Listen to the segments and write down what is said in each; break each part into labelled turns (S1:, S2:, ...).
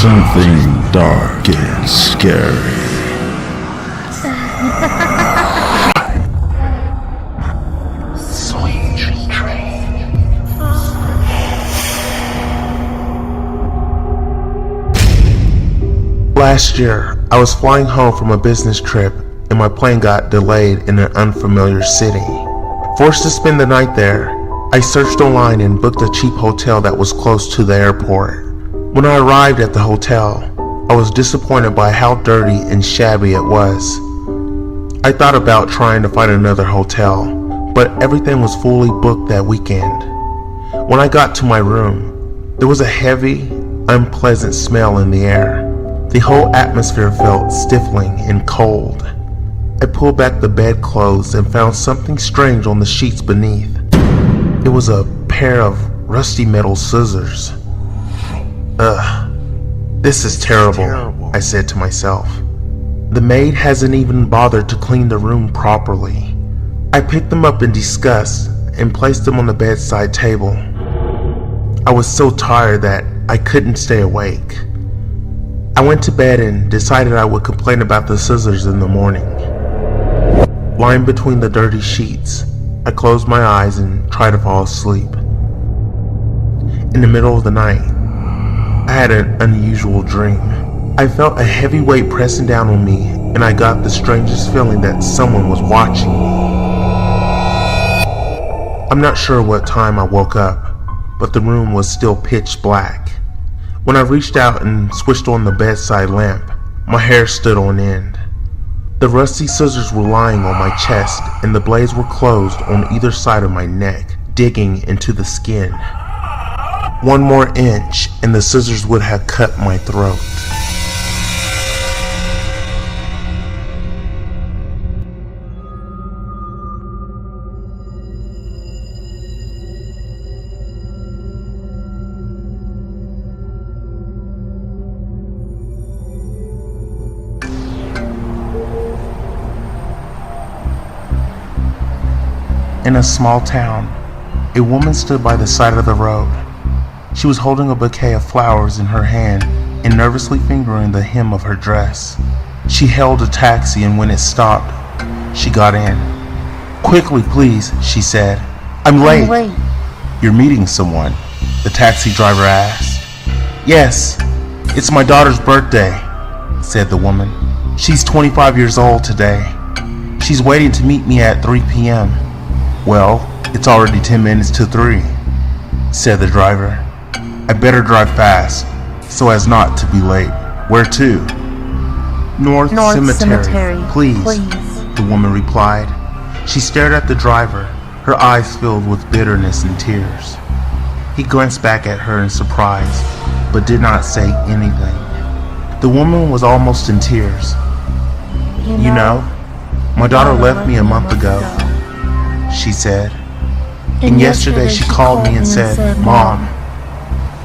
S1: Something dark and scary.
S2: Last year, I was flying home from a business trip and my plane got delayed in an unfamiliar city. Forced to spend the night there, I searched online and booked a cheap hotel that was close to the airport. When I arrived at the hotel, I was disappointed by how dirty and shabby it was. I thought about trying to find another hotel, but everything was fully booked that weekend. When I got to my room, there was a heavy, unpleasant smell in the air. The whole atmosphere felt stifling and cold. I pulled back the bedclothes and found something strange on the sheets beneath. It was a pair of rusty metal scissors. Ugh, this is terrible, I said to myself. The maid hasn't even bothered to clean the room properly. I picked them up in disgust and placed them on the bedside table. I was so tired that I couldn't stay awake. I went to bed and decided I would complain about the scissors in the morning. Lying between the dirty sheets, I closed my eyes and tried to fall asleep. In the middle of the night, I had an unusual dream. I felt a heavy weight pressing down on me, and I got the strangest feeling that someone was watching me. I'm not sure what time I woke up, but the room was still pitch black. When I reached out and switched on the bedside lamp, my hair stood on end. The rusty scissors were lying on my chest, and the blades were closed on either side of my neck, digging into the skin. One more inch, and the scissors would have cut my throat. In a small town, a woman stood by the side of the road. She was holding a bouquet of flowers in her hand and nervously fingering the hem of her dress. She hailed a taxi, and when it stopped, she got in. "Quickly, please," she said. I'm late. "You're meeting someone?" the taxi driver asked. "Yes, it's my daughter's birthday," said the woman. "She's 25 years old today. She's waiting to meet me at 3 p.m. "Well, it's already 10 minutes to 3, said the driver. "I better drive fast, so as not to be late." "Where to?" North Cemetery, please, the woman replied. She stared at the driver, her eyes filled with bitterness and tears. He glanced back at her in surprise, but did not say anything. The woman was almost in tears. You know, my daughter left me a month ago, she said. And yesterday she called me and said, "Mom,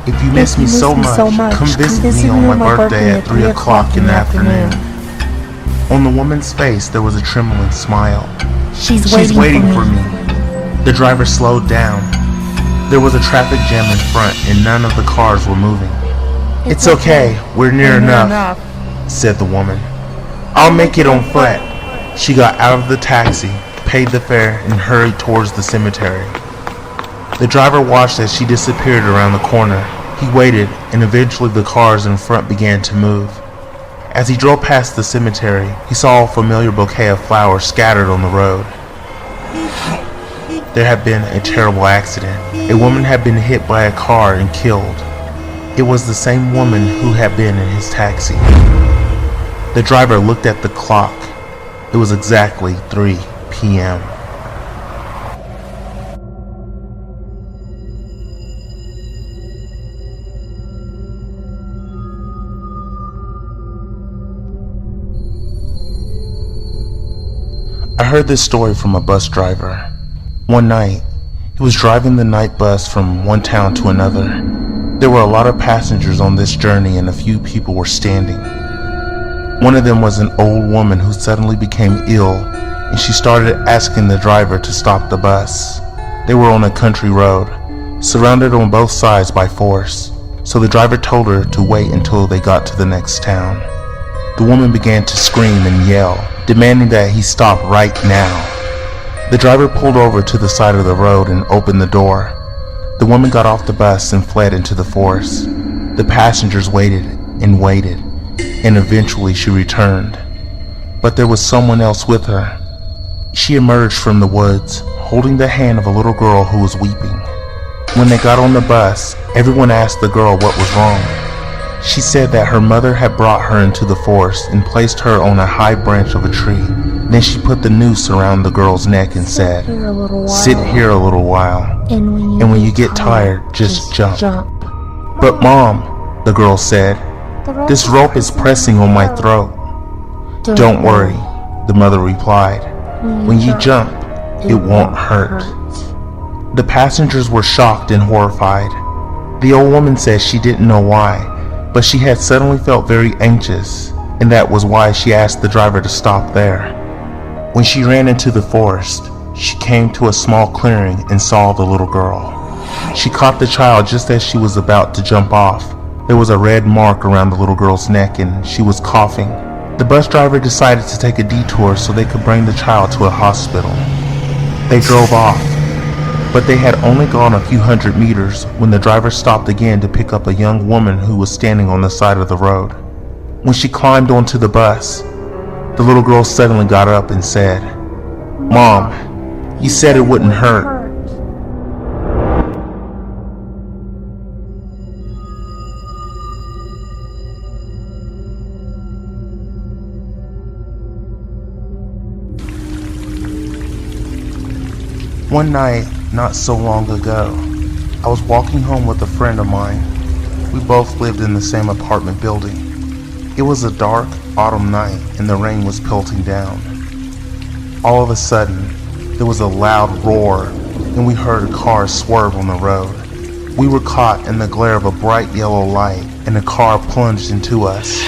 S2: if you miss me so much, come visit me on my birthday at 3 o'clock in the afternoon." On the woman's face there was a trembling smile. She's waiting for me. The driver slowed down. There was a traffic jam in front and none of the cars were moving. It's okay, we're near enough, said the woman. "I'll make it on foot." She got out of the taxi, paid the fare, and hurried towards the cemetery. The driver watched as she disappeared around the corner. He waited, and eventually the cars in front began to move. As he drove past the cemetery, he saw a familiar bouquet of flowers scattered on the road. There had been a terrible accident. A woman had been hit by a car and killed. It was the same woman who had been in his taxi. The driver looked at the clock. It was exactly 3 p.m. I heard this story from a bus driver. One night, he was driving the night bus from one town to another. There were a lot of passengers on this journey and a few people were standing. One of them was an old woman who suddenly became ill, and she started asking the driver to stop the bus. They were on a country road, surrounded on both sides by forest. so the driver told her to wait until they got to the next town. The woman began to scream and yell, demanding that he stop right now. The driver pulled over to the side of the road and opened the door. The woman got off the bus and fled into the forest. The passengers waited and waited, and eventually she returned. But there was someone else with her. She emerged from the woods, holding the hand of a little girl who was weeping. When they got on the bus, everyone asked the girl what was wrong. She said that her mother had brought her into the forest and placed her on a high branch of a tree. Then she put the noose around the girl's neck and said, "Sit here a little while, and when you get tired, just jump." "But Mom," the girl said, "this rope is pressing on my throat." "Don't worry," the mother replied. "When you jump, it won't hurt." The passengers were shocked and horrified. The old woman said she didn't know why, but she had suddenly felt very anxious, and that was why she asked the driver to stop there. When she ran into the forest, she came to a small clearing and saw the little girl. She caught the child just as she was about to jump off. There was a red mark around the little girl's neck and she was coughing. The bus driver decided to take a detour so they could bring the child to a hospital. They drove off, but they had only gone a few hundred meters when the driver stopped again to pick up a young woman who was standing on the side of the road. When she climbed onto the bus, the little girl suddenly got up and said, "Mom, you said it wouldn't hurt." One night, not so long ago, I was walking home with a friend of mine. We both lived in the same apartment building. It was a dark autumn night and the rain was pelting down. All of a sudden, there was a loud roar and we heard a car swerve on the road. We were caught in the glare of a bright yellow light and the car plunged into us.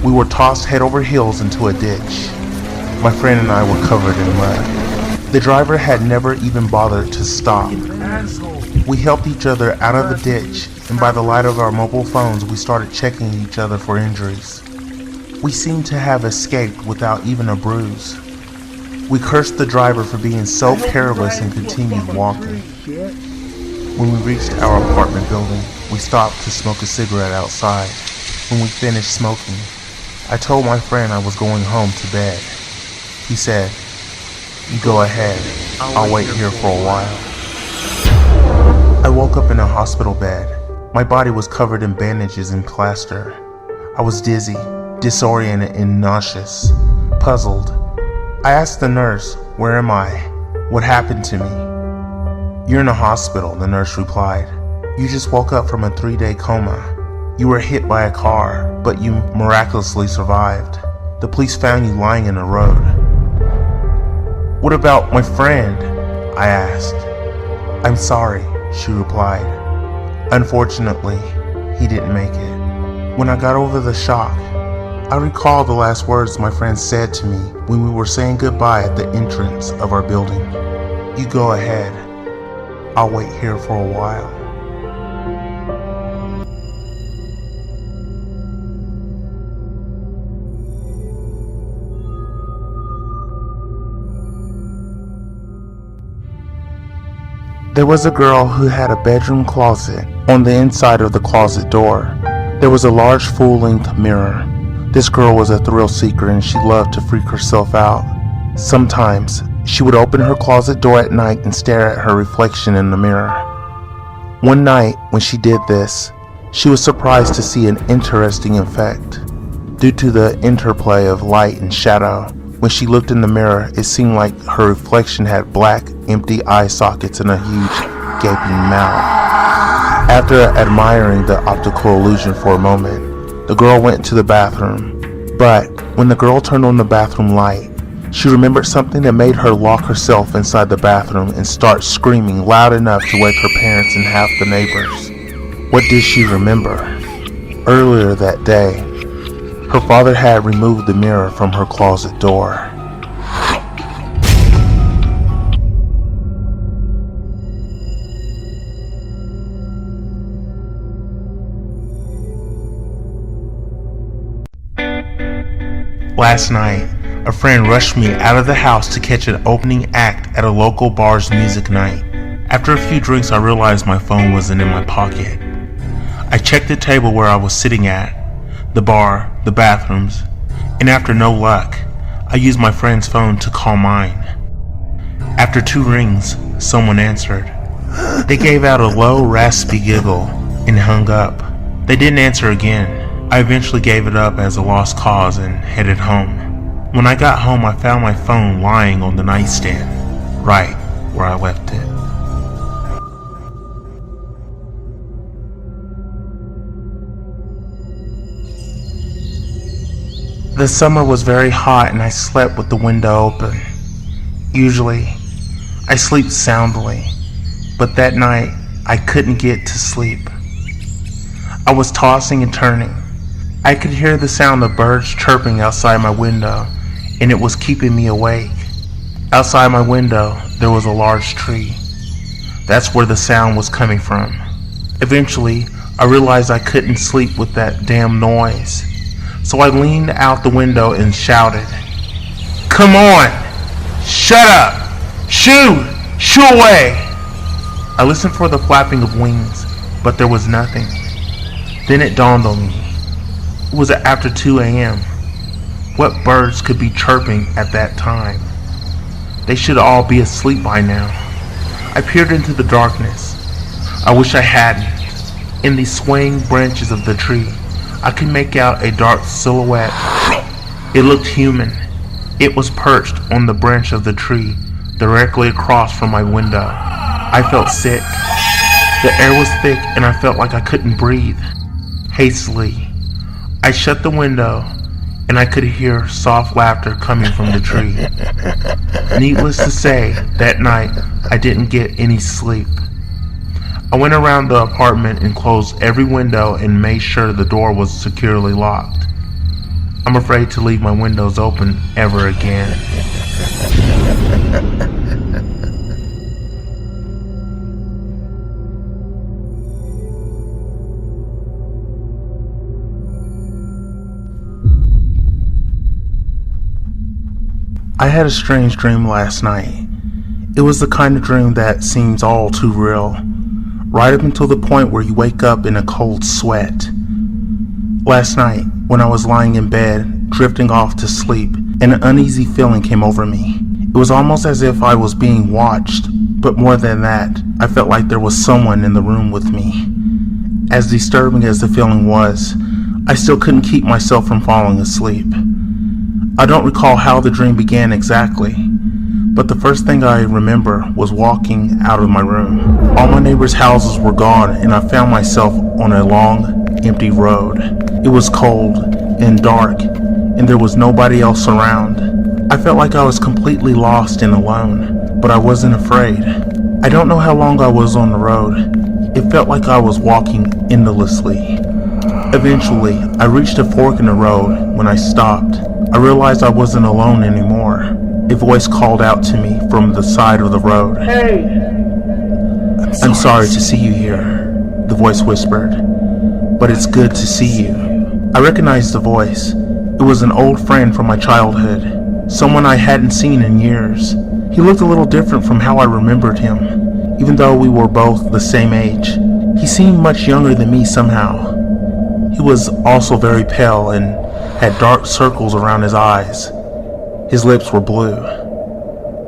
S2: We were tossed head over heels into a ditch. My friend and I were covered in mud. The driver had never even bothered to stop. We helped each other out of the ditch, and by the light of our mobile phones, we started checking each other for injuries. We seemed to have escaped without even a bruise. We cursed the driver for being so careless and continued walking. When we reached our apartment building, we stopped to smoke a cigarette outside. When we finished smoking, I told my friend I was going home to bed. He said, "You go ahead, I'll wait here for a while." I woke up in a hospital bed. My body was covered in bandages and plaster. I was dizzy, disoriented and nauseous, puzzled. I asked the nurse, "Where am I? What happened to me?" "You're in a hospital," the nurse replied. "You just woke up from a 3-day coma. You were hit by a car, but you miraculously survived. The police found you lying in the road." "What about my friend?" I asked. "I'm sorry," she replied. "Unfortunately, he didn't make it." When I got over the shock, I recalled the last words my friend said to me when we were saying goodbye at the entrance of our building. "You go ahead, I'll wait here for a while." There was a girl who had a bedroom closet. On the inside of the closet door, there was a large full-length mirror. This girl was a thrill seeker and she loved to freak herself out. Sometimes, she would open her closet door at night and stare at her reflection in the mirror. One night, when she did this, she was surprised to see an interesting effect. Due to the interplay of light and shadow, when she looked in the mirror, it seemed like her reflection had black, empty eye sockets and a huge, gaping mouth. After admiring the optical illusion for a moment, the girl went to the bathroom. But when the girl turned on the bathroom light, she remembered something that made her lock herself inside the bathroom and start screaming loud enough to wake her parents and half the neighbors. What did she remember? Earlier that day, her father had removed the mirror from her closet door. " Last night, a friend rushed me out of the house to catch an opening act at a local bar's music night. After a few drinks, I realized my phone wasn't in my pocket. I checked the table where I was sitting at, the bar, the bathrooms, and after no luck, I used my friend's phone to call mine. After 2 rings, someone answered. They gave out a low, raspy giggle and hung up. They didn't answer again. I eventually gave it up as a lost cause and headed home. When I got home, I found my phone lying on the nightstand, right where I left it. The summer was very hot and I slept with the window open. Usually, I sleep soundly, but that night I couldn't get to sleep. I was tossing and turning. I could hear the sound of birds chirping outside my window, and it was keeping me awake. Outside my window, there was a large tree. That's where the sound was coming from. Eventually, I realized I couldn't sleep with that damn noise. So I leaned out the window and shouted, "Come on! Shut up! Shoo! Shoo away!" I listened for the flapping of wings, but there was nothing. Then it dawned on me. It was after 2 a.m. What birds could be chirping at that time? They should all be asleep by now. I peered into the darkness. I wish I hadn't. In the swaying branches of the tree, I could make out a dark silhouette. It looked human. It was perched on the branch of the tree, directly across from my window. I felt sick. The air was thick and I felt like I couldn't breathe. Hastily, I shut the window and I could hear soft laughter coming from the tree. Needless to say, that night I didn't get any sleep. I went around the apartment and closed every window and made sure the door was securely locked. I'm afraid to leave my windows open ever again. I had a strange dream last night. It was the kind of dream that seems all too real, right up until the point where you wake up in a cold sweat. Last night, when I was lying in bed, drifting off to sleep, an uneasy feeling came over me. It was almost as if I was being watched, but more than that, I felt like there was someone in the room with me. As disturbing as the feeling was, I still couldn't keep myself from falling asleep. I don't recall how the dream began exactly, but the first thing I remember was walking out of my room. All my neighbors' houses were gone and I found myself on a long, empty road. It was cold and dark and there was nobody else around. I felt like I was completely lost and alone, but I wasn't afraid. I don't know how long I was on the road. It felt like I was walking endlessly. Eventually, I reached a fork in the road. When I stopped, I realized I wasn't alone anymore. A voice called out to me from the side of the road.
S3: Hey!
S2: I'm sorry to see you here, the voice whispered, but it's good to see you. I recognized the voice. It was an old friend from my childhood, someone I hadn't seen in years. He looked a little different from how I remembered him, even though we were both the same age. He seemed much younger than me somehow. He was also very pale and had dark circles around his eyes. His lips were blue.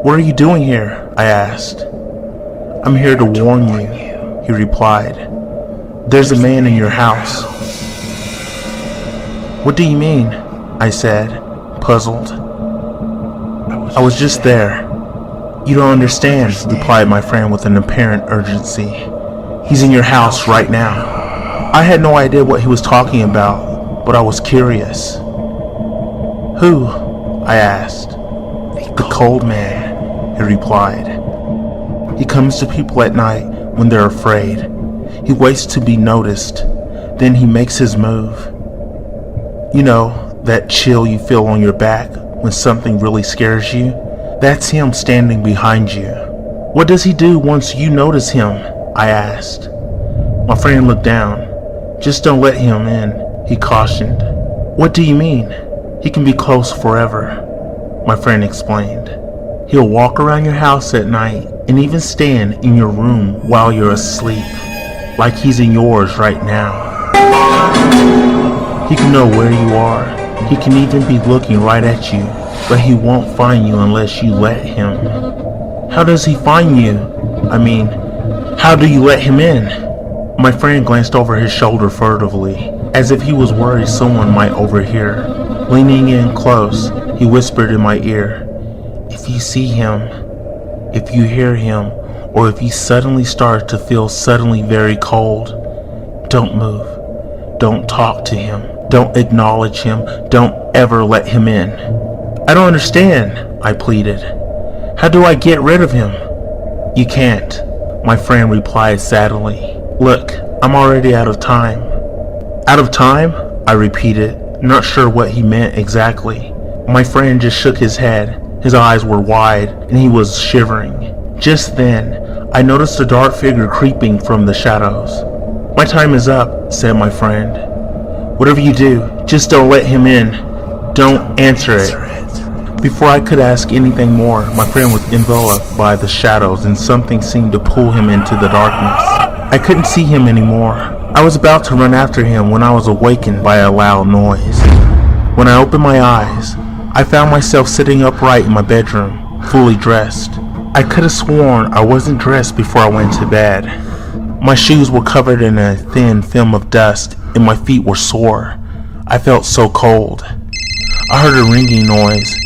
S2: "What are you doing here?" I asked. "I'm here to warn you," he replied. "There's a man in your house." "What do you mean?" I said, puzzled. "I was just there." "You don't understand," replied my friend with an apparent urgency. "He's in your house right now." I had no idea what he was talking about, but I was curious. "Who?" I asked. "The cold man," he replied. "He comes to people at night when they're afraid. He waits to be noticed, then he makes his move. You know, that chill you feel on your back when something really scares you? That's him standing behind you." "What does he do once you notice him?" I asked. My friend looked down. "Just don't let him in," he cautioned. "What do you mean?" He can be close forever, my friend explained. He'll walk around your house at night and even stand in your room while you're asleep, like he's in yours right now. He can know where you are. He can even be looking right at you, but he won't find you unless you let him. How does he find you? I mean, how do you let him in? My friend glanced over his shoulder furtively, as if he was worried someone might overhear. Leaning in close, he whispered in my ear, "If you see him, if you hear him, or if you suddenly start to feel suddenly very cold, don't move. Don't talk to him. Don't acknowledge him. Don't ever let him in." "I don't understand," I pleaded. "How do I get rid of him?" "You can't," my friend replied sadly. "Look, I'm already out of time." "Out of time?" I repeated, not sure what he meant exactly. My friend just shook his head. His eyes were wide, and he was shivering. Just then, I noticed a dark figure creeping from the shadows. "My time is up," said my friend. "Whatever you do, just don't let him in. Don't answer it." Before I could ask anything more, my friend was enveloped by the shadows and something seemed to pull him into the darkness. I couldn't see him anymore. I was about to run after him when I was awakened by a loud noise. When I opened my eyes, I found myself sitting upright in my bedroom, fully dressed. I could have sworn I wasn't dressed before I went to bed. My shoes were covered in a thin film of dust and my feet were sore. I felt so cold. I heard a ringing noise,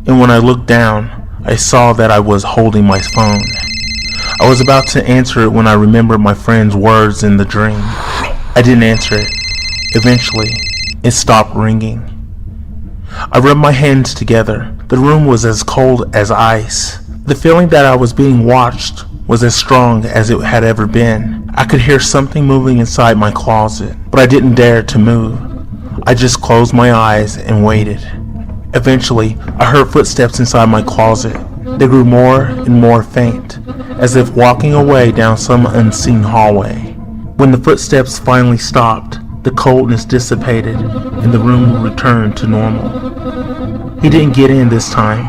S2: and when I looked down, I saw that I was holding my phone. I was about to answer it when I remembered my friend's words in the dream. I didn't answer it. Eventually, it stopped ringing. I rubbed my hands together. The room was as cold as ice. The feeling that I was being watched was as strong as it had ever been. I could hear something moving inside my closet, but I didn't dare to move. I just closed my eyes and waited. Eventually, I heard footsteps inside my closet. They grew more and more faint, as if walking away down some unseen hallway. When the footsteps finally stopped, the coldness dissipated and the room returned to normal. He didn't get in this time.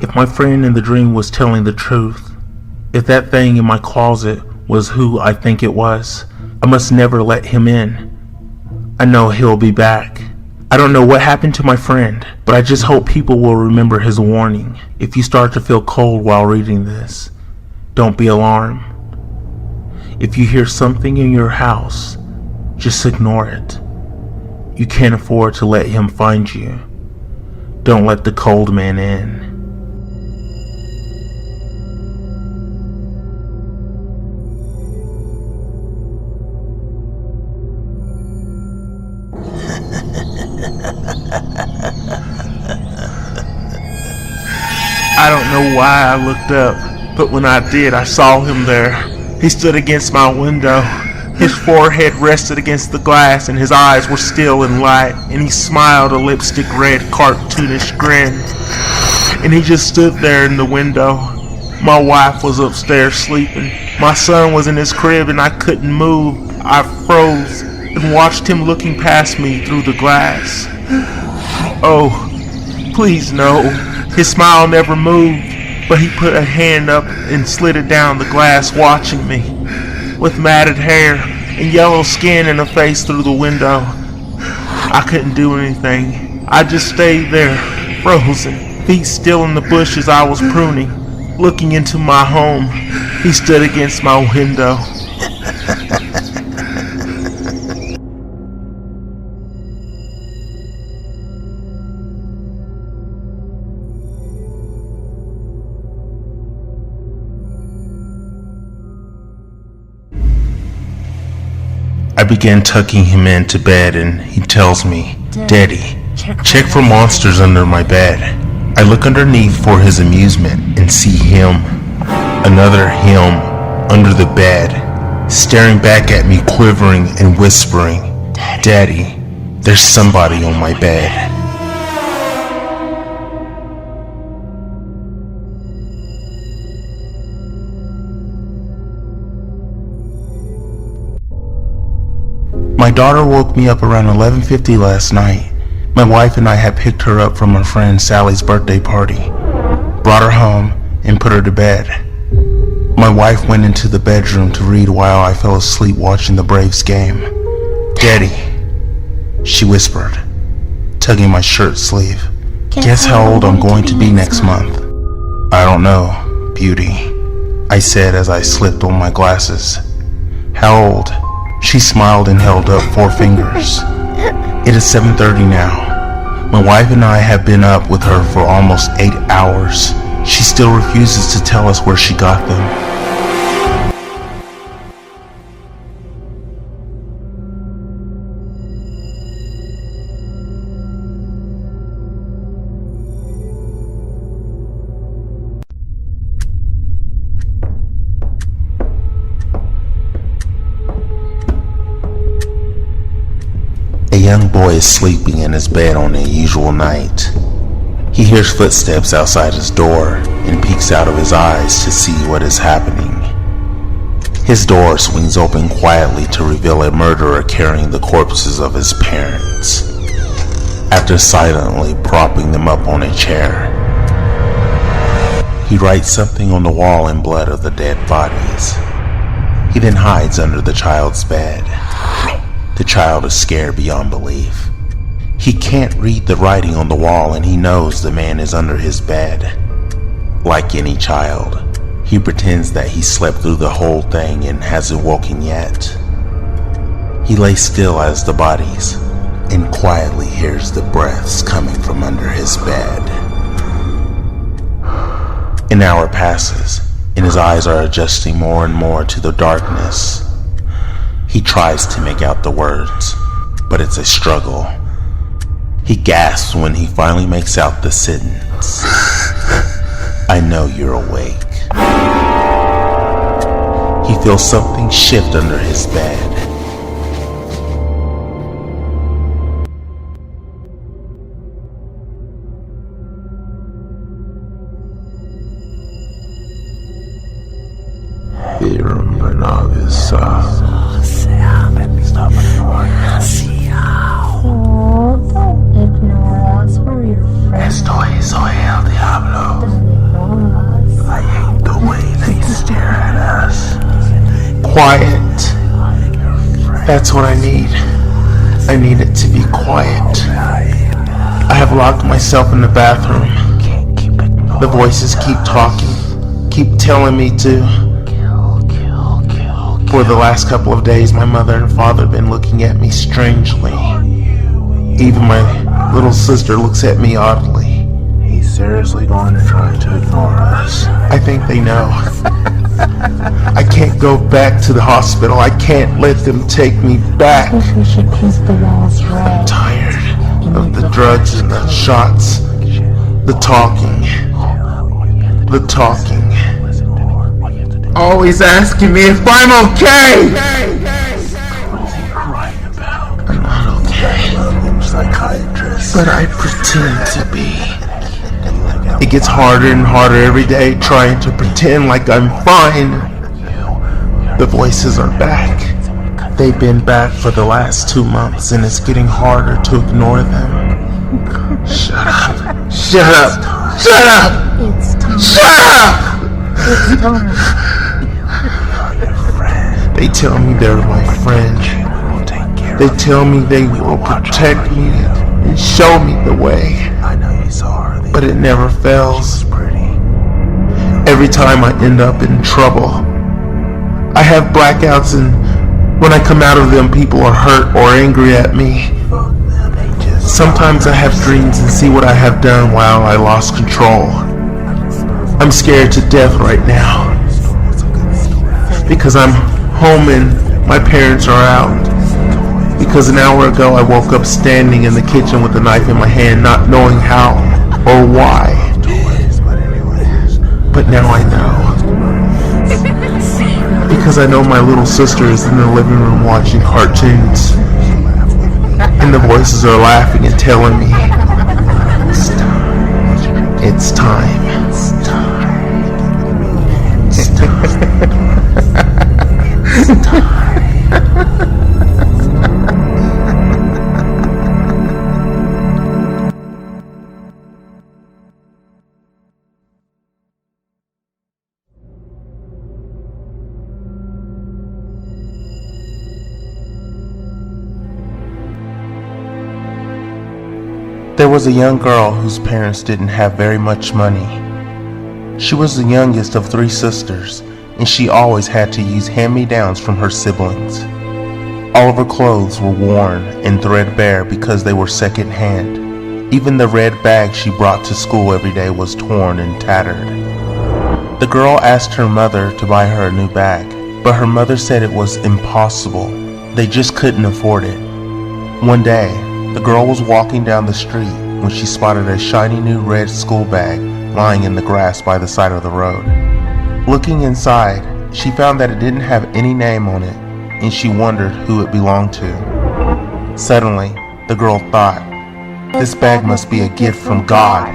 S2: If my friend in the dream was telling the truth, if that thing in my closet was who I think it was, I must never let him in. I know he'll be back. I don't know what happened to my friend, but I just hope people will remember his warning. If you start to feel cold while reading this, don't be alarmed. If you hear something in your house, just ignore it. You can't afford to let him find you. Don't let the cold man in. I don't know why I looked up, but when I did, I saw him there. He stood against my window. His forehead rested against the glass and his eyes were still and light, and he smiled a lipstick red cartoonish grin. And he just stood there in the window. My wife was upstairs sleeping. My son was in his crib and I couldn't move. I froze and watched him looking past me through the glass. Oh, please no. His smile never moved, but he put a hand up and slid it down the glass watching me. With matted hair and yellow skin and a face through the window. I couldn't do anything. I just stayed there, frozen, feet still in the bushes I was pruning, looking into my home. He stood against my window. I began tucking him into bed and he tells me, "Daddy, check for monsters under my bed." I look underneath for his amusement and see him, another him, under the bed, staring back at me, quivering and whispering, "Daddy, there's somebody on my bed." My daughter woke me up around 11:50 last night. My wife and I had picked her up from her friend Sally's birthday party, brought her home, and put her to bed. My wife went into the bedroom to read while I fell asleep watching the Braves game. "Daddy," she whispered, tugging my shirt sleeve. "Guess how old I'm going to be next month?" "I don't know, beauty," I said as I slipped on my glasses. "How old?" She smiled and held up 4 fingers. "It is 7:30 now. My wife and I have been up with her for almost 8 hours. She still refuses to tell us where she got them." A young boy is sleeping in his bed on a usual night. He hears footsteps outside his door and peeks out of his eyes to see what is happening. His door swings open quietly to reveal a murderer carrying the corpses of his parents, after silently propping them up on a chair. He writes something on the wall in blood of the dead bodies. He then hides under the child's bed. The child is scared beyond belief. He can't read the writing on the wall and he knows the man is under his bed. Like any child, he pretends that he slept through the whole thing and hasn't woken yet. He lays still as the bodies and quietly hears the breaths coming from under his bed. An hour passes and his eyes are adjusting more and more to the darkness. He tries to make out the words, but it's a struggle. He gasps when he finally makes out the sentence. "I know you're awake." He feels something shift under his bed.
S3: Soy el diablo. I hate the way they stare at us.
S2: Quiet. That's what I need. I need it to be quiet. I have locked myself in the bathroom. The voices keep talking, keep telling me to. For the last couple of days, my mother and father have been looking at me strangely. Even my little sister looks at me oddly.
S3: He's seriously going to try to ignore us.
S2: I think they know. I can't go back to the hospital. I can't let them take me back.
S4: We should paint the walls red.
S2: I'm tired of the drugs and the shots, the talking, the talking. Always asking me if I'm okay.
S3: What is he crying about?
S2: I'm not okay,
S3: Psychiatrist.
S2: but I pretend to be. It gets harder and harder every day trying to pretend like I'm fine. The voices are back. They've been back for the last 2 months and it's getting harder to ignore them. Shut up. Shut up. Shut up.
S4: It's time.
S2: Shut up.
S4: It's time.
S2: They tell me they're my friend. They tell me they will protect me and show me the way.
S3: I know you saw her.
S2: But it never fails.
S3: Pretty.
S2: Every time I end up in trouble, I have blackouts, and when I come out of them, people are hurt or angry at me. Sometimes I have dreams and see what I have done while I lost control. I'm scared to death right now because I'm home and my parents are out. Because an hour ago I woke up standing in the kitchen with a knife in my hand, not knowing how or why. But now I know. Because I know my little sister is in the living room watching cartoons. And the voices are laughing and telling me, it's time. It's time. It's time. There was a young girl whose parents didn't have very much money. She was the youngest of 3 sisters, and she always had to use hand-me-downs from her siblings. All of her clothes were worn and threadbare because they were second-hand. Even the red bag she brought to school every day was torn and tattered. The girl asked her mother to buy her a new bag, but her mother said it was impossible. They just couldn't afford it. One day, the girl was walking down the street when she spotted a shiny new red school bag lying in the grass by the side of the road. Looking inside, she found that it didn't have any name on it, and she wondered who it belonged to. Suddenly, the girl thought, "This bag must be a gift from God."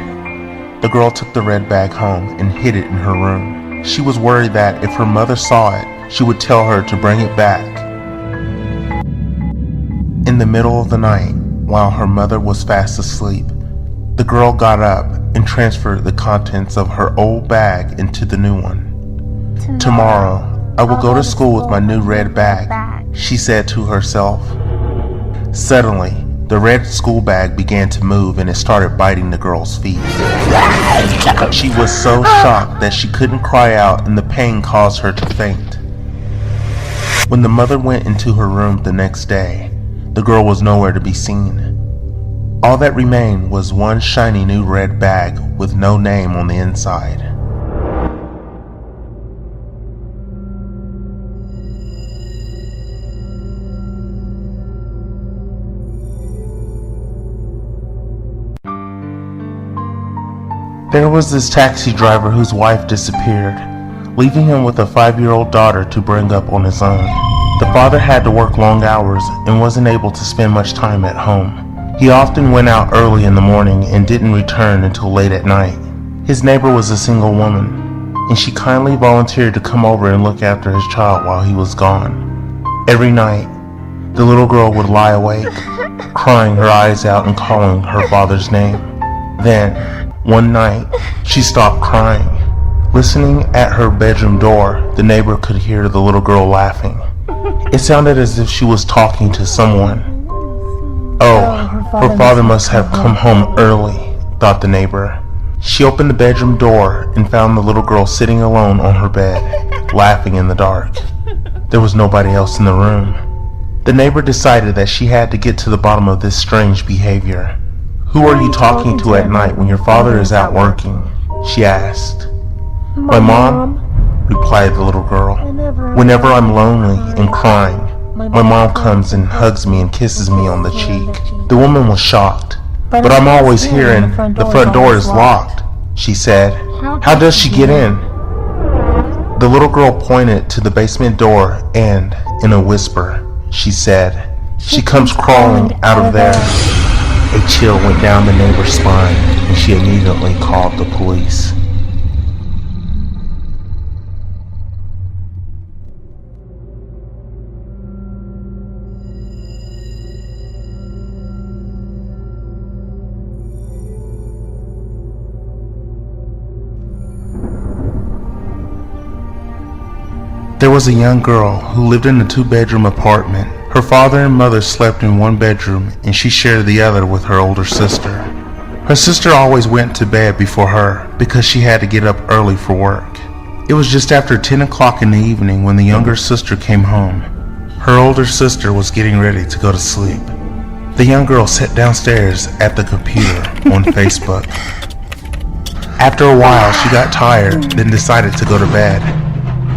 S2: The girl took the red bag home and hid it in her room. She was worried that if her mother saw it, she would tell her to bring it back. In the middle of the night, while her mother was fast asleep, the girl got up and transferred the contents of her old bag into the new one. "Tomorrow, I will go to school with my new red bag," she said to herself. Suddenly, the red school bag began to move and it started biting the girl's feet. She was so shocked that she couldn't cry out, and the pain caused her to faint. When the mother went into her room the next day, the girl was nowhere to be seen. All that remained was one shiny new red bag with no name on the inside. There was this taxi driver whose wife disappeared, leaving him with a 5-year-old daughter to bring up on his own. The father had to work long hours and wasn't able to spend much time at home. He often went out early in the morning and didn't return until late at night. His neighbor was a single woman, and she kindly volunteered to come over and look after his child while he was gone. Every night, the little girl would lie awake, crying her eyes out and calling her father's name. Then, one night, she stopped crying. Listening at her bedroom door, the neighbor could hear the little girl laughing. It sounded as if she was talking to someone. "Oh, her father must have come home early," thought the neighbor. She opened the bedroom door and found the little girl sitting alone on her bed, laughing in the dark. There was nobody else in the room. The neighbor decided that she had to get to the bottom of this strange behavior. "Who are you talking to at night when your father is out working?" she asked. "My mom," replied the little girl. "Whenever I'm lonely and crying, my mom comes and hugs me and kisses me on the cheek." The woman was shocked. "But I'm always here and the front door is locked," she said. "How does she get in?" The little girl pointed to the basement door and, in a whisper, she said, "She comes crawling out of there." A chill went down the neighbor's spine, and she immediately called the police. There was a young girl who lived in a 2-bedroom apartment. Her father and mother slept in one bedroom, and she shared the other with her older sister. Her sister always went to bed before her because she had to get up early for work. It was just after 10 o'clock in the evening when the younger sister came home. Her older sister was getting ready to go to sleep. The young girl sat downstairs at the computer on Facebook. After a while, she got tired, then decided to go to bed.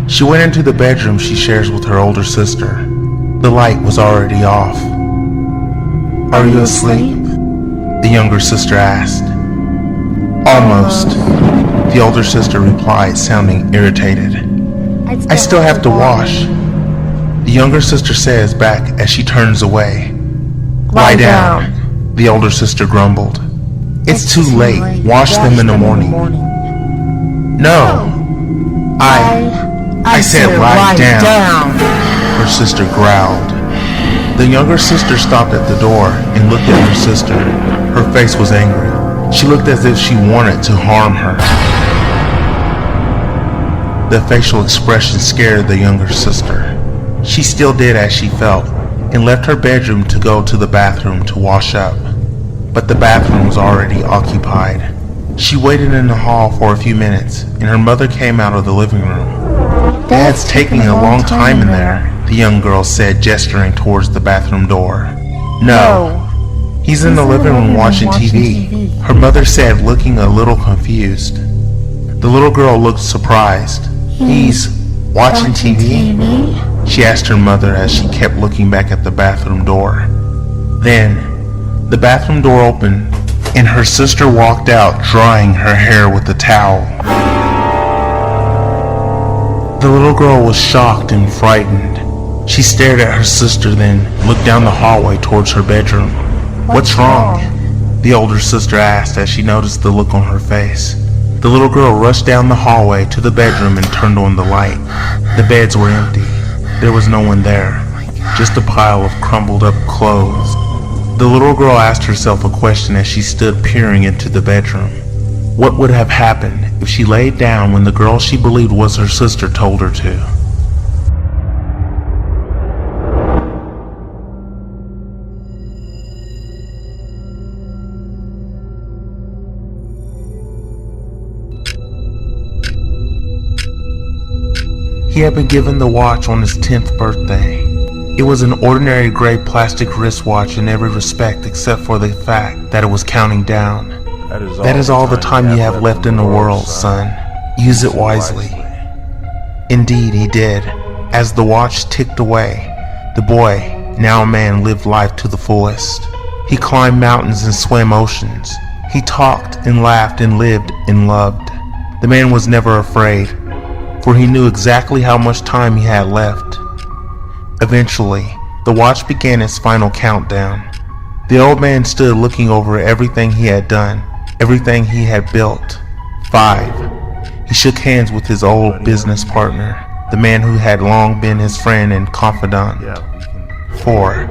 S2: She went into the bedroom she shares with her older sister. The light was already off. "Are you asleep?" the younger sister asked. "Almost," the older sister replied, sounding irritated. "I still have to wash," the younger sister says back as she turns away. "Lie down," the older sister grumbled. "It's too late. Wash them in the morning." "No, I said lie down, her sister growled. The younger sister stopped at the door and looked at her sister. Her face was angry. She looked as if she wanted to harm her. The facial expression scared the younger sister. She still did as she felt and left her bedroom to go to the bathroom to wash up. but the bathroom was already occupied. She waited in the hall for a few minutes, and her mother came out of the living room. "Dad's taking a long time in there," the young girl said, gesturing towards the bathroom door. "No, he's in the living room watching TV," her mother said, looking a little confused. The little girl looked surprised. "He's watching TV?" she asked her mother as she kept looking back at the bathroom door. Then, the bathroom door opened, and her sister walked out, drying her hair with a towel. The little girl was shocked and frightened. She stared at her sister, then looked down the hallway towards her bedroom. "What's wrong?" the older sister asked as she noticed the look on her face. The little girl rushed down the hallway to the bedroom and turned on the light. The beds were empty. There was no one there, just a pile of crumpled up clothes. The little girl asked herself a question as she stood peering into the bedroom. What would have happened if she laid down when the girl she believed was her sister told her to? He had been given the watch on his 10th birthday. It was an ordinary gray plastic wristwatch in every respect except for the fact that it was counting down. That is all the time you have left in the world, son. Use it wisely. Indeed, he did. As the watch ticked away, the boy, now a man, lived life to the fullest. He climbed mountains and swam oceans. He talked and laughed and lived and loved. The man was never afraid, for he knew exactly how much time he had left. Eventually, the watch began its final countdown. The old man stood looking over everything he had done, everything he had built. 5. He shook hands with his old business partner, the man who had long been his friend and confidant. 4.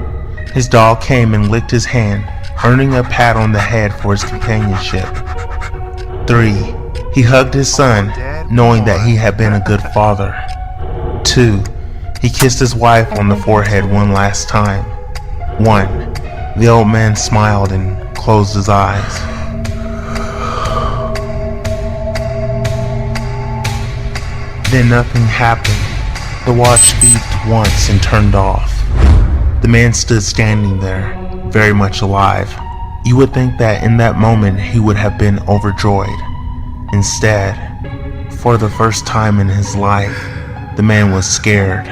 S2: His dog came and licked his hand, earning a pat on the head for his companionship. 3. He hugged his son, knowing that he had been a good father. 2. He kissed his wife on the forehead one last time. 1. The old man smiled and closed his eyes. Then nothing happened. The watch beeped once and turned off. The man stood standing there, very much alive. You would think that in that moment he would have been overjoyed. Instead, for the first time in his life, the man was scared.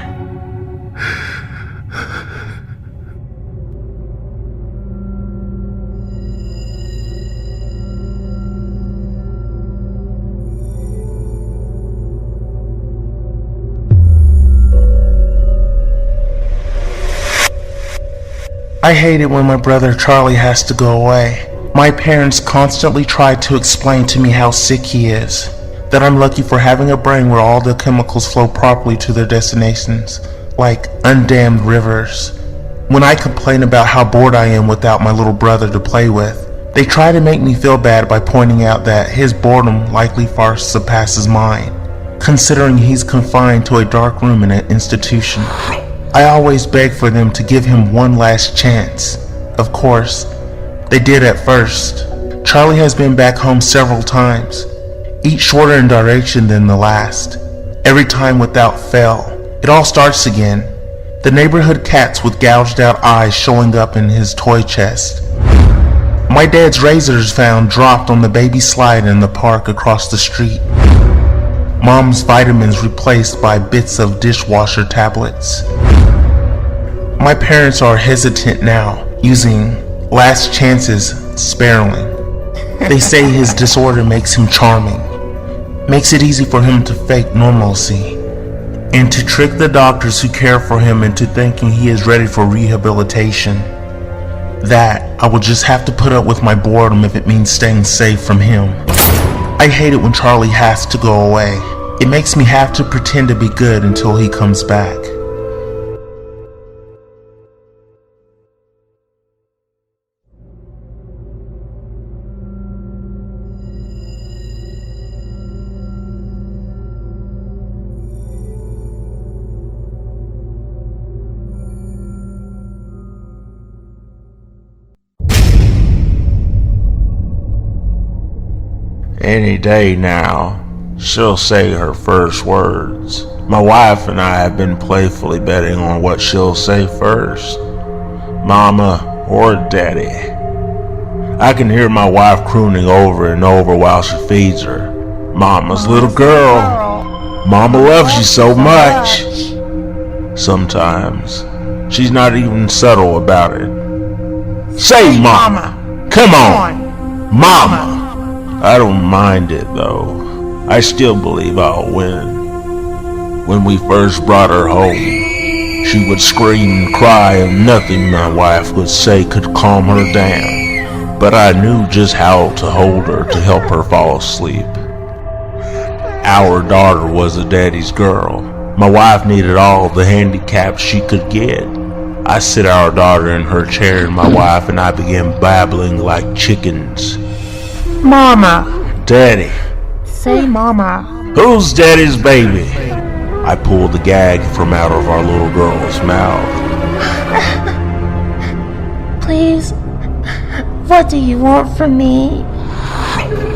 S2: I hate it when my brother Charlie has to go away. My parents constantly try to explain to me how sick he is, that I'm lucky for having a brain where all the chemicals flow properly to their destinations, like undammed rivers. When I complain about how bored I am without my little brother to play with, they try to make me feel bad by pointing out that his boredom likely far surpasses mine, considering he's confined to a dark room in an institution. I always beg for them to give him one last chance. Of course, they did at first. Charlie has been back home several times, each shorter in duration than the last. Every time without fail, it all starts again. The neighborhood cats with gouged out eyes showing up in his toy chest. My dad's razors found dropped on the baby slide in the park across the street. Mom's vitamins replaced by bits of dishwasher tablets. My parents are hesitant now, using last chances sparingly. They say his disorder makes him charming, makes it easy for him to fake normalcy, and to trick the doctors who care for him into thinking he is ready for rehabilitation. That I will just have to put up with my boredom if it means staying safe from him. I hate it when Charlie has to go away. It makes me have to pretend to be good until he comes back.
S5: Any day now, she'll say her first words. My wife and I have been playfully betting on what she'll say first. Mama or Daddy. I can hear my wife crooning over and over while she feeds her. Mama's little girl. Mama loves you so much. Sometimes, she's not even subtle about it. Say Mama. Come on. Mama. I don't mind it though. I still believe I'll win. When we first brought her home, she would scream and cry and nothing my wife would say could calm her down. But I knew just how to hold her to help her fall asleep. Our daughter was a daddy's girl. My wife needed all the handicaps she could get. I sit our daughter in her chair and my wife and I began babbling like chickens.
S4: Mama.
S5: Daddy.
S4: Say Mama.
S5: Who's Daddy's baby? I pulled the gag from out of our little girl's mouth.
S4: Please, what do you want from me?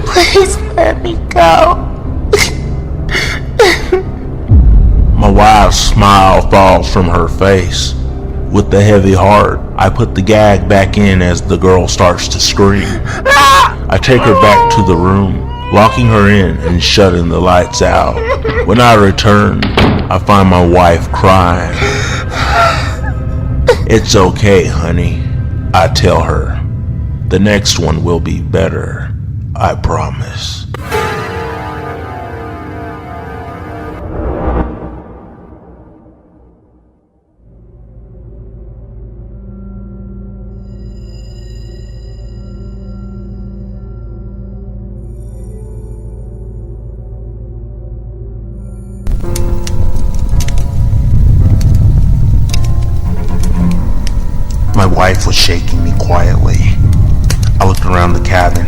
S4: Please let me go.
S5: My wife's smile falls from her face. With the heavy heart, I put the gag back in as the girl starts to scream. I take her back to the room, locking her in and shutting the lights out. When I return, I find my wife crying. It's okay, honey, I tell her. The next one will be better, I promise.
S2: My wife was shaking me quietly. I looked around the cabin.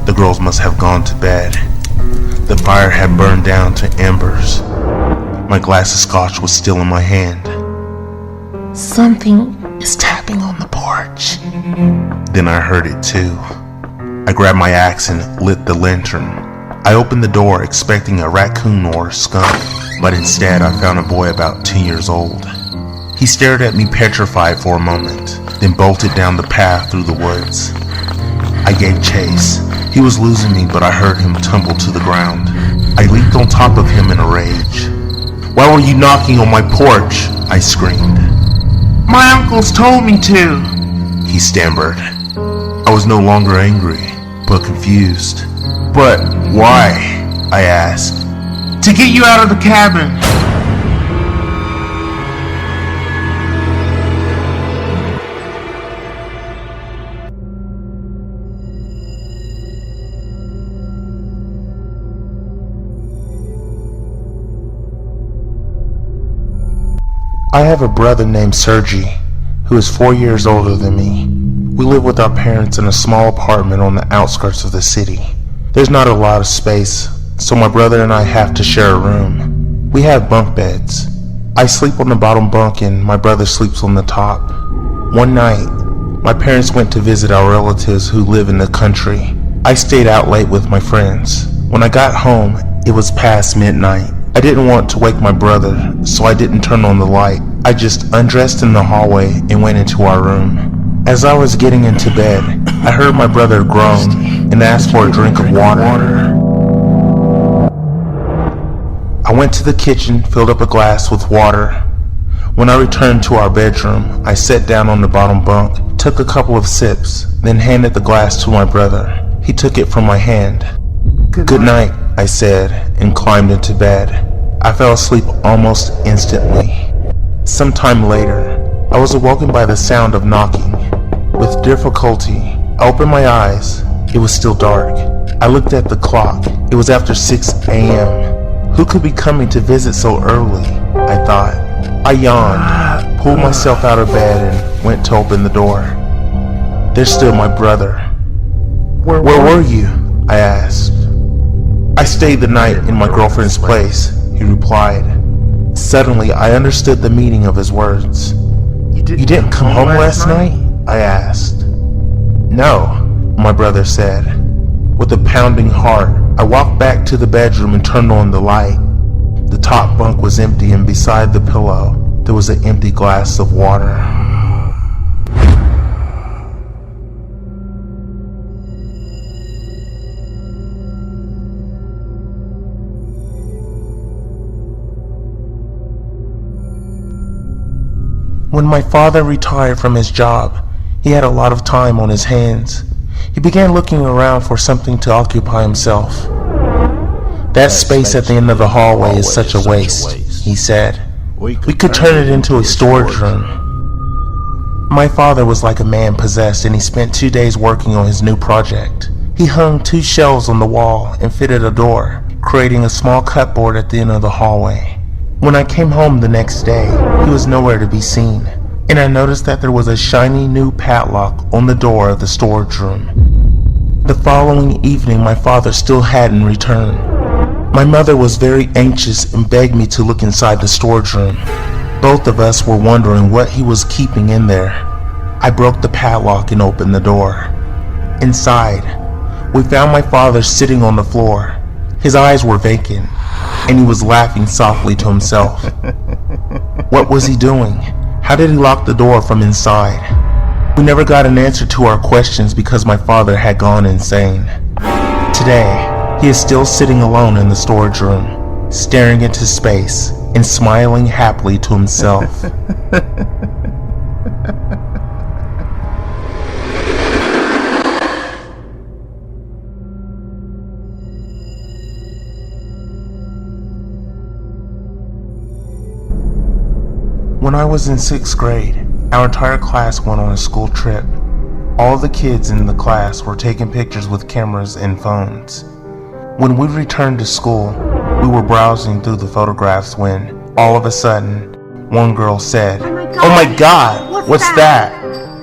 S2: The girls must have gone to bed. The fire had burned down to embers. My glass of scotch was still in my hand.
S4: Something is tapping on the porch.
S2: Then I heard it too. I grabbed my axe and lit the lantern. I opened the door expecting a raccoon or a skunk, but instead I found a boy about 10 years old. He stared at me petrified for a moment, then bolted down the path through the woods. I gave chase. He was losing me, but I heard him tumble to the ground. I leaped on top of him in a rage. "Why were you knocking on my porch?" I screamed. "My uncles told me to," he stammered. I was no longer angry, but confused. "But why?" I asked. "To get you out of the cabin." I have a brother named Sergi, who is 4 years older than me. We live with our parents in a small apartment on the outskirts of the city. There's not a lot of space, so my brother and I have to share a room. We have bunk beds. I sleep on the bottom bunk and my brother sleeps on the top. One night, my parents went to visit our relatives who live in the country. I stayed out late with my friends. When I got home, it was past midnight. I didn't want to wake my brother, so I didn't turn on the light. I just undressed in the hallway and went into our room. As I was getting into bed, I heard my brother groan and ask for a drink of water. I went to the kitchen, filled up a glass with water. When I returned to our bedroom, I sat down on the bottom bunk, took a couple of sips, then handed the glass to my brother. He took it from my hand. "Good night," I said, and climbed into bed. I fell asleep almost instantly. Sometime later, I was awoken by the sound of knocking. With difficulty, I opened my eyes. It was still dark. I looked at the clock. It was after 6 a.m. Who could be coming to visit so early? I thought. I yawned, pulled myself out of bed, and went to open the door. There stood my brother. Where were you?" I asked. "I stayed the night in my girlfriend's place," he replied. Suddenly, I understood the meaning of his words. You didn't come home last night?" I asked. "No," my brother said. With a pounding heart, I walked back to the bedroom and turned on the light. The top bunk was empty, and beside the pillow, there was an empty glass of water. When my father retired from his job, he had a lot of time on his hands. He began looking around for something to occupy himself. That space at the end of the hallway is such a waste, he said. We could turn it into a storage room. My father was like a man possessed, and he spent 2 days working on his new project. He hung 2 shelves on the wall and fitted a door, creating a small cupboard at the end of the hallway. When I came home the next day, he was nowhere to be seen, and I noticed that there was a shiny new padlock on the door of the storage room. The following evening, my father still hadn't returned. My mother was very anxious and begged me to look inside the storage room. Both of us were wondering what he was keeping in there. I broke the padlock and opened the door. Inside, we found my father sitting on the floor. His eyes were vacant, and he was laughing softly to himself. What was he doing? How did he lock the door from inside? We never got an answer to our questions because my father had gone insane. Today, he is still sitting alone in the storage room, staring into space and smiling happily to himself. When I was in 6th grade, our entire class went on a school trip. All the kids in the class were taking pictures with cameras and phones. When we returned to school, we were browsing through the photographs when, all of a sudden, one girl said, "Oh my God, what's that?"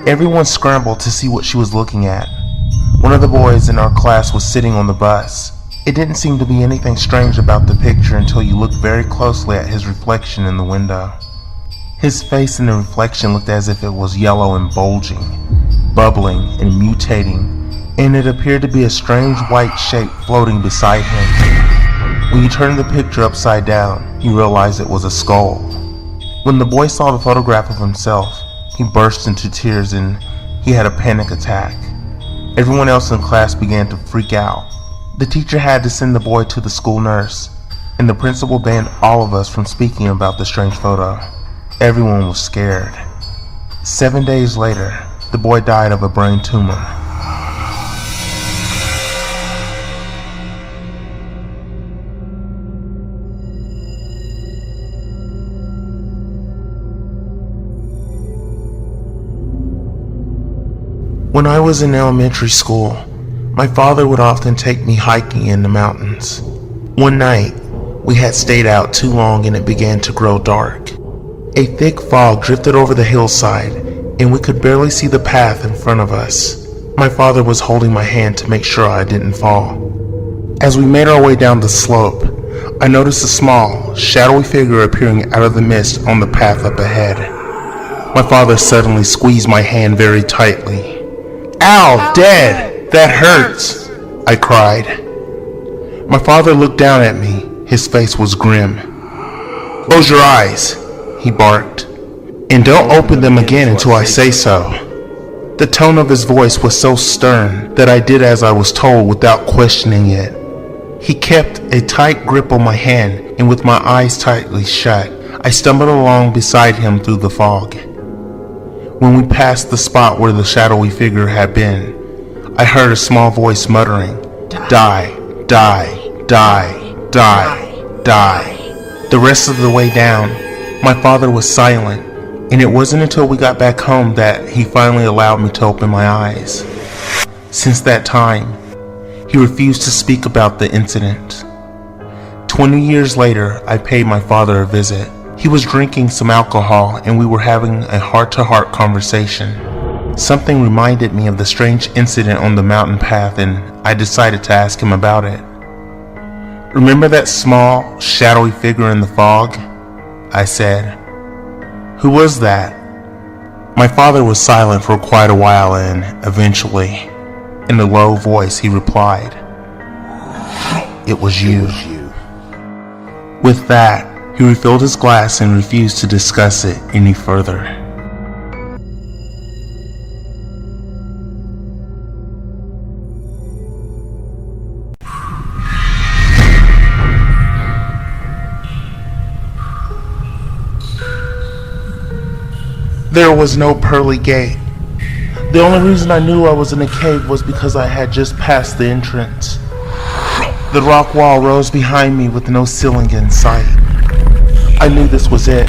S2: Everyone scrambled to see what she was looking at. One of the boys in our class was sitting on the bus. It didn't seem to be anything strange about the picture until you looked very closely at his reflection in the window. His face in the reflection looked as if it was yellow and bulging, bubbling and mutating, and it appeared to be a strange white shape floating beside him. When you turned the picture upside down, you realized it was a skull. When the boy saw the photograph of himself, he burst into tears and he had a panic attack. Everyone else in class began to freak out. The teacher had to send the boy to the school nurse, and the principal banned all of us from speaking about the strange photo. Everyone was scared. 7 days later, the boy died of a brain tumor. When I was in elementary school, my father would often take me hiking in the mountains. One night, we had stayed out too long and it began to grow dark. A thick fog drifted over the hillside, and we could barely see the path in front of us. My father was holding my hand to make sure I didn't fall. As we made our way down the slope, I noticed a small, shadowy figure appearing out of the mist on the path up ahead. My father suddenly squeezed my hand very tightly. "Ow, Dad, that hurts!" I cried. My father looked down at me. His face was grim. "Close your eyes," he barked, "and don't open them again until I say so." The tone of his voice was so stern that I did as I was told without questioning it. He kept a tight grip on my hand, and with my eyes tightly shut, I stumbled along beside him through the fog. When we passed the spot where the shadowy figure had been, I heard a small voice muttering, "Die, die, die, die, die." The rest of the way down, my father was silent, and it wasn't until we got back home that he finally allowed me to open my eyes. Since that time, he refused to speak about the incident. 20 years later, I paid my father a visit. He was drinking some alcohol and we were having a heart-to-heart conversation. Something reminded me of the strange incident on the mountain path and I decided to ask him about it. "Remember that small, shadowy figure in the fog?" I said. "Who was that?" My father was silent for quite a while and eventually, in a low voice, he replied, it was you. With that, he refilled his glass and refused to discuss it any further. There was no pearly gate. The only reason I knew I was in a cave was because I had just passed the entrance. The rock wall rose behind me with no ceiling in sight. I knew this was it.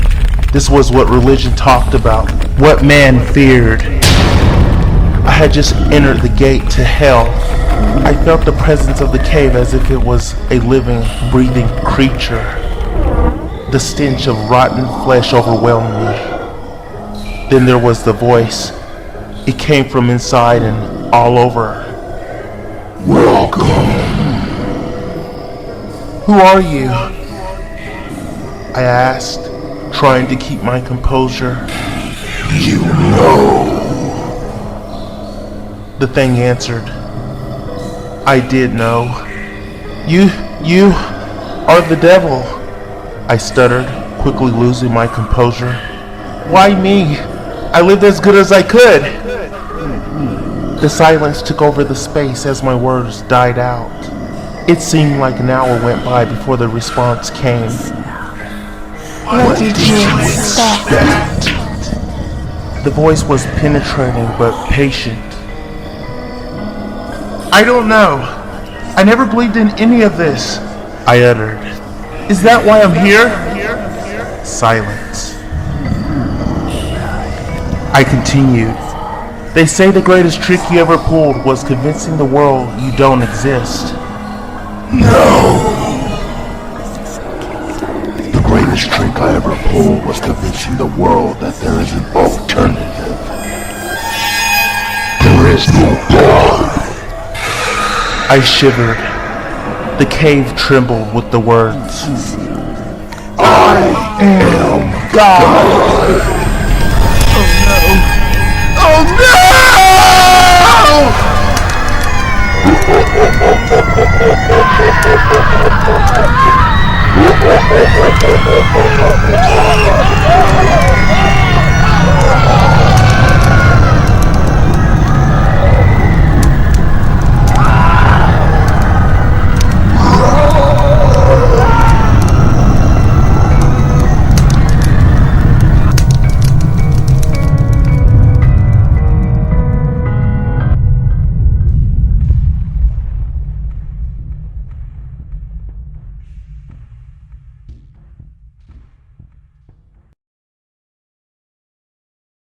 S2: This was what religion talked about, what man feared. I had just entered the gate to hell. I felt the presence of the cave as if it was a living, breathing creature. The stench of rotten flesh overwhelmed me. Then there was the voice. It came from inside and all over.
S3: Welcome.
S2: Who are you? I asked, trying to keep my composure.
S3: You know.
S2: The thing answered. I did know. You are the devil, I stuttered, quickly losing my composure. Why me? I lived as good as I could. The silence took over the space as my words died out. It seemed like an hour went by before the response came.
S4: What did you expect?
S2: The voice was penetrating but patient. I don't know. I never believed in any of this, I uttered. Is that why I'm here? Silence. I continued. They say the greatest trick you ever pulled was convincing the world you don't exist.
S3: No. The greatest trick I ever pulled was convincing the world that there is an alternative. There is no God.
S2: I shivered. The cave trembled with the words.
S3: I am God.
S2: Oh no!